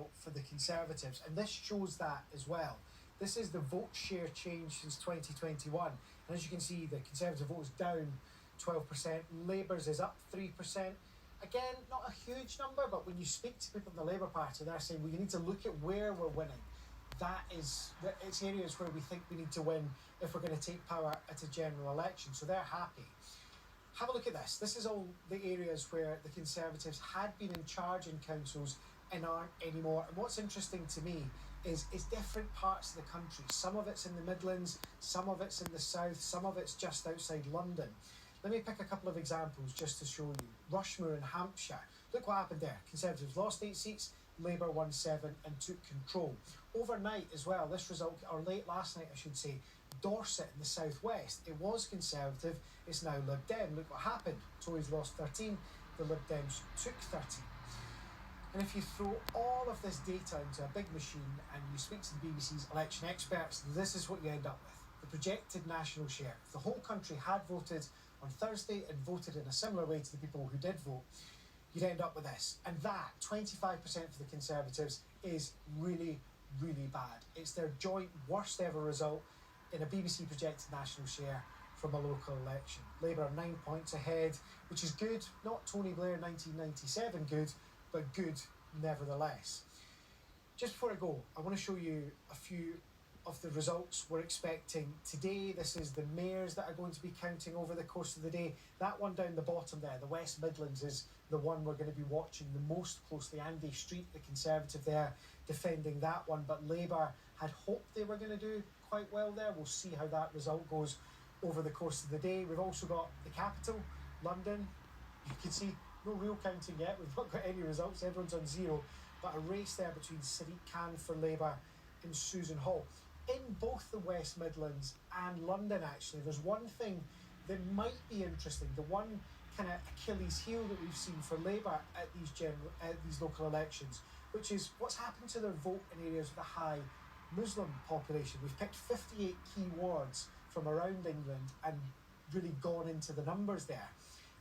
result for the Conservatives, and this shows that as well. This is the vote share change since 2021, and as you can see, the Conservative vote is down 12%, Labour's is up 3%. Again, not a huge number, but when you speak to people in the Labour Party, they're saying, well, you need to look at where we're winning. It's areas where we think we need to win if we're going to take power at a general election. So they're happy. Have a look at this. This is all the areas where the Conservatives had been in charge in councils and aren't anymore. And what's interesting to me is different parts of the country. Some of it's in the Midlands, some of it's in the south, some of it's just outside London. Let me pick a couple of examples just to show you. Rushmoor in Hampshire. Look what happened there. Conservatives lost 8 seats, Labour won 7 and took control. Overnight as well, this result, or late last night I should say, Dorset in the southwest. It was Conservative, it's now Lib Dem. Look what happened. Tories lost 13, the Lib Dems took 13. And if you throw all of this data into a big machine and you speak to the BBC's election experts, this is what you end up with. The projected national share. If the whole country had voted on Thursday and voted in a similar way to the people who did vote, you'd end up with this. And that, 25% for the Conservatives, is really, really bad. It's their joint worst ever result in a BBC projected national share from a local election. Labour are 9 points ahead, which is good. Not Tony Blair 1997 good, but good nevertheless. Just before I go, I want to show you a few of the results we're expecting today. This is the mayors that are going to be counting over the course of the day. That one down the bottom there, the West Midlands, is the one we're going to be watching the most closely. Andy Street, the Conservative there, defending that one, but Labour had hoped they were going to do quite well there. We'll see how that result goes over the course of the day. We've also got the capital, London. You can see no real counting yet. We've not got any results. Everyone's on 0, but a race there between Sadiq Khan for Labour and Susan Hall. In both the West Midlands and London, actually, there's one thing that might be interesting. The one kind of Achilles heel that we've seen for Labour at these local elections, which is what's happened to their vote in areas with a high Muslim population. We've picked 58 key wards from around England and really gone into the numbers there.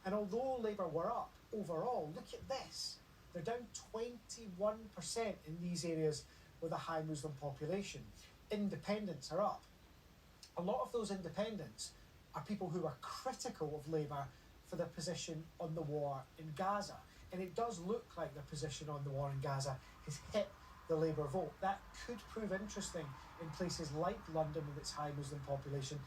And although Labour were up overall, look at this. They're down 21% in these areas with a high Muslim population. Independents are up. A lot of those independents are people who are critical of Labour for their position on the war in Gaza. And it does look like their position on the war in Gaza has hit the Labour vote. That could prove interesting in places like London with its high Muslim population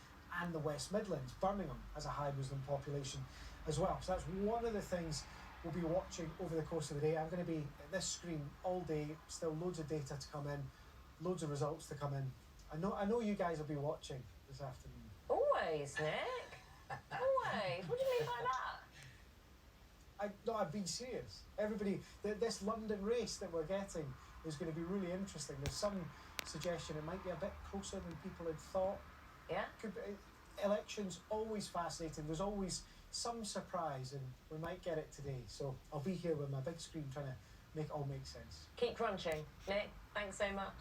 and the West Midlands. Birmingham has a high Muslim population as well. So that's one of the things we'll be watching over the course of the day. I'm going to be at this screen all day, still loads of data to come in, loads of results to come in. I know you guys will be watching this afternoon. Always, Nick. Always. What do you mean by that? No, I've been serious. Everybody, this London race that we're getting is going to be really interesting. There's some suggestion it might be a bit closer than people had thought. Yeah? Could be, elections, always fascinating. There's always some surprise, and we might get it today. So I'll be here with my big screen trying to make it all make sense. Keep crunching. Nick, thanks so much.